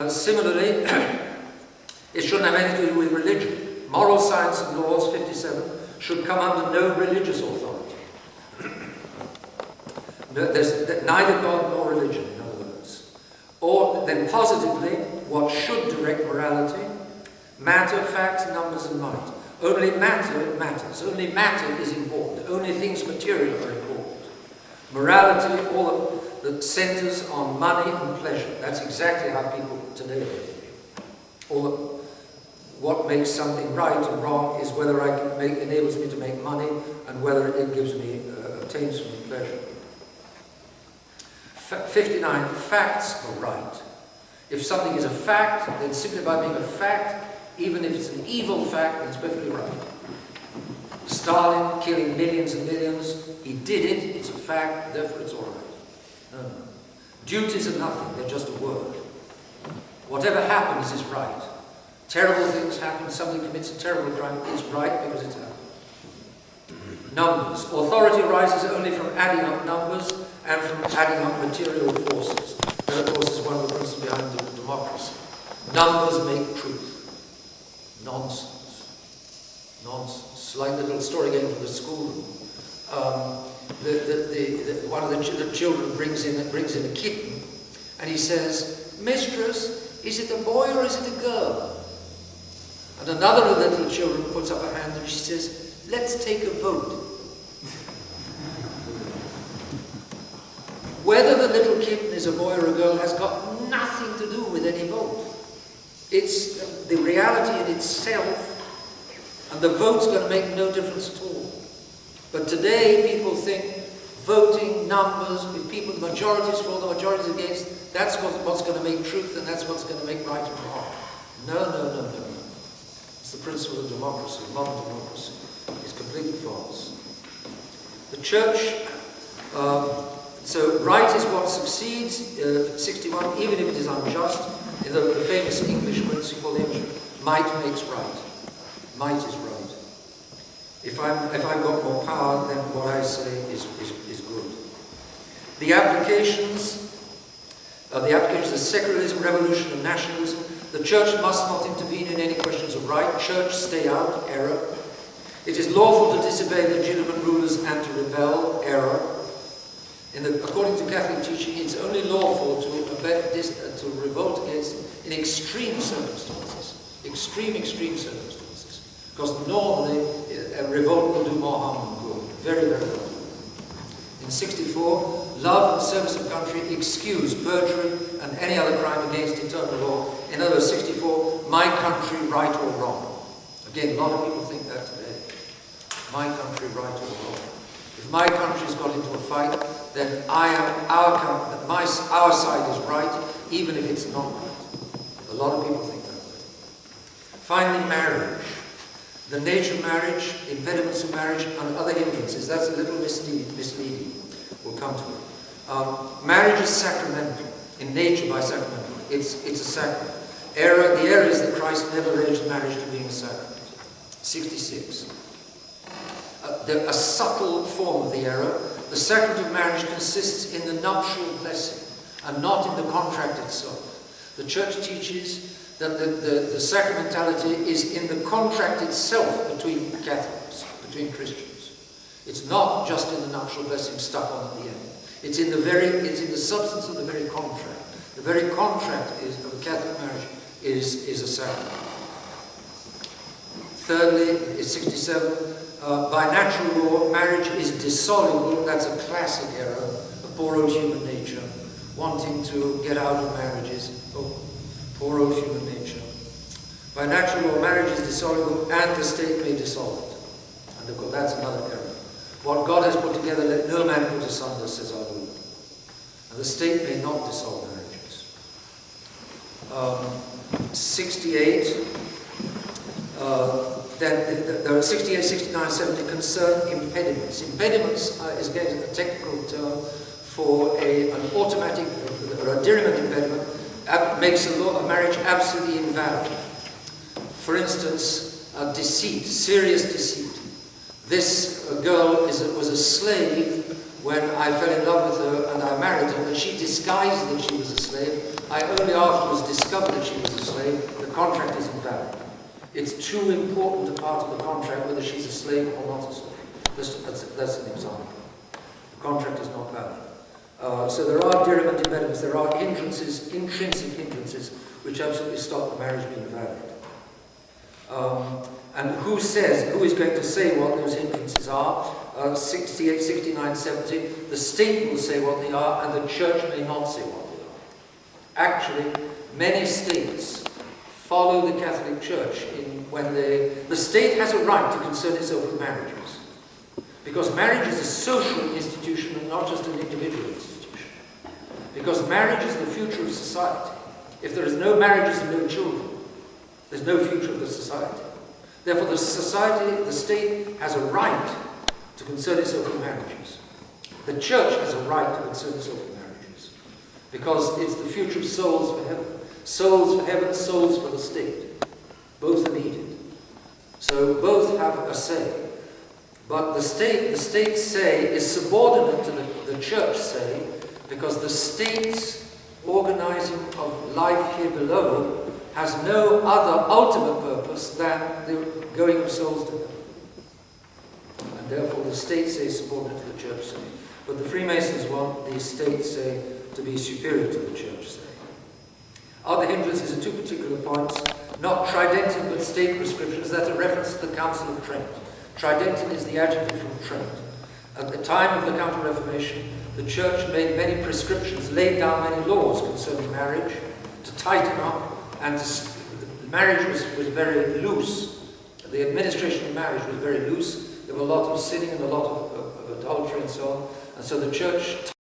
Similarly, it shouldn't have anything to do with religion. Moral science and laws, 57, should come under no religious authority. There's neither God nor religion, in other words. Or then positively, what should direct morality? Matter, facts, numbers, and might. Only matter matters. Only matter is important. Only things material are important. Morality, all that centers on money and pleasure. That's exactly how people today are living. Or what makes something right and wrong is whether enables me to make money and whether it gives me, obtains me pleasure. 59, facts are right. If something is a fact, then simply by being a fact, even if it's an evil fact, it's perfectly right. Stalin killing millions and millions, he did it, it's a fact, therefore it's all right. No. Duties are nothing, they're just a word. Whatever happens is right. Terrible things happen, somebody commits a terrible crime, it's right because it's happened. Numbers. Authority arises only from adding up numbers and from adding up material forces. That, of course, is one of the principles behind democracy. Numbers make truth. Nonsense. Nonsense. Like the little story game from the schoolroom. One of the children brings in a kitten, and he says, "Mistress, is it a boy or is it a girl?" And another of the little children puts up a hand and she says, "Let's take a vote." Whether the little kitten is a boy or a girl has got nothing to do with any vote. It's the reality in itself, and the vote's going to make no difference at all. But today people think voting, numbers, if people, the majorities for, the majorities against, that's what's going to make truth and that's what's going to make right and wrong. No. It's the principle of democracy, modern democracy. It's completely false. The church, so right is what succeeds, 61, even if it is unjust. In the famous English principle, might makes right. Might is right. If I've got more power, then what I say is good. The applications of secularism, revolution, and nationalism. The church must not intervene in any questions of right. Church, stay out, error. It is lawful to disobey legitimate rulers and to rebel, error. According to Catholic teaching, it's only lawful to revolt against in extreme circumstances. Extreme circumstances. Because normally a revolt will do more harm than good. Very, very well. In 64, love and service of country excuse perjury and any other crime against eternal law. In other words, 64, my country, right or wrong. Again, a lot of people think that today. My country, right or wrong. If my country's got into a fight, then our side is right, even if it's not right. A lot of people think that way. Finally, marriage. The nature of marriage, impediments of marriage, and other hindrances. That's a little misleading. We'll come to it. Marriage is sacramental, in nature by sacramental. It's a sacrament. The error is that Christ never raised marriage to being a sacrament. 66. A subtle form of the error. The sacrament of marriage consists in the nuptial blessing and not in the contract itself. The church teaches that the sacramentality is in the contract itself between Catholics, between Christians. It's not just in the nuptial blessing stuck on at the end. It's in the substance of the very contract. The very contract of a Catholic marriage is a sacrament. Thirdly, is 67. By natural law, marriage is dissoluble. That's a classic error of poor old human nature, wanting to get out of marriages. Oh, poor old human nature. By natural law, marriage is dissoluble, and the state may dissolve it. And of course, that's another error. What God has put together, let no man put asunder, says our Lord. And the state may not dissolve marriages. 68. Then there are 68, 69, 70 concern impediments. Impediments is again a technical term for an automatic or a diriment impediment makes a marriage absolutely invalid. For instance, deceit, serious deceit. This girl was a slave when I fell in love with her and I married her, and she disguised that she was a slave. I only afterwards discovered that she was a slave. The contract is invalid. It's too important a part of the contract whether she's a slave or not a slave. That's an example. The contract is not valid. So there are diriment impediments, there are hindrances, intrinsic hindrances, which absolutely stop the marriage being valid. And who is going to say what those hindrances are? 68, 69, 70, the state will say what they are, and the church may not say what they are. Actually, many states follow the Catholic Church when the state has a right to concern itself with marriages. Because marriage is a social institution and not just an individual institution. Because marriage is the future of society. If there is no marriages and no children, there's no future of the society. Therefore, the state has a right to concern itself with marriages. The church has a right to concern itself with marriages. Because it's the future of souls for heaven. Souls for heaven, souls for the state. Both are needed. So both have a say. But the state's say is subordinate to the church say, because the state's organizing of life here below has no other ultimate purpose than the going of souls to heaven. And therefore the state say is subordinate to the church say. But the Freemasons want the state say to be superior to the church say. Other hindrances are two particular points, not tridental but state prescriptions, that are reference to the Council of Trent. Tridental is the adjective from Trent. At the time of the Counter-Reformation, the church made many prescriptions, laid down many laws concerning marriage to tighten up, and marriage was very loose. The administration of marriage was very loose. There were a lot of sinning and a lot of adultery and so on. And so the church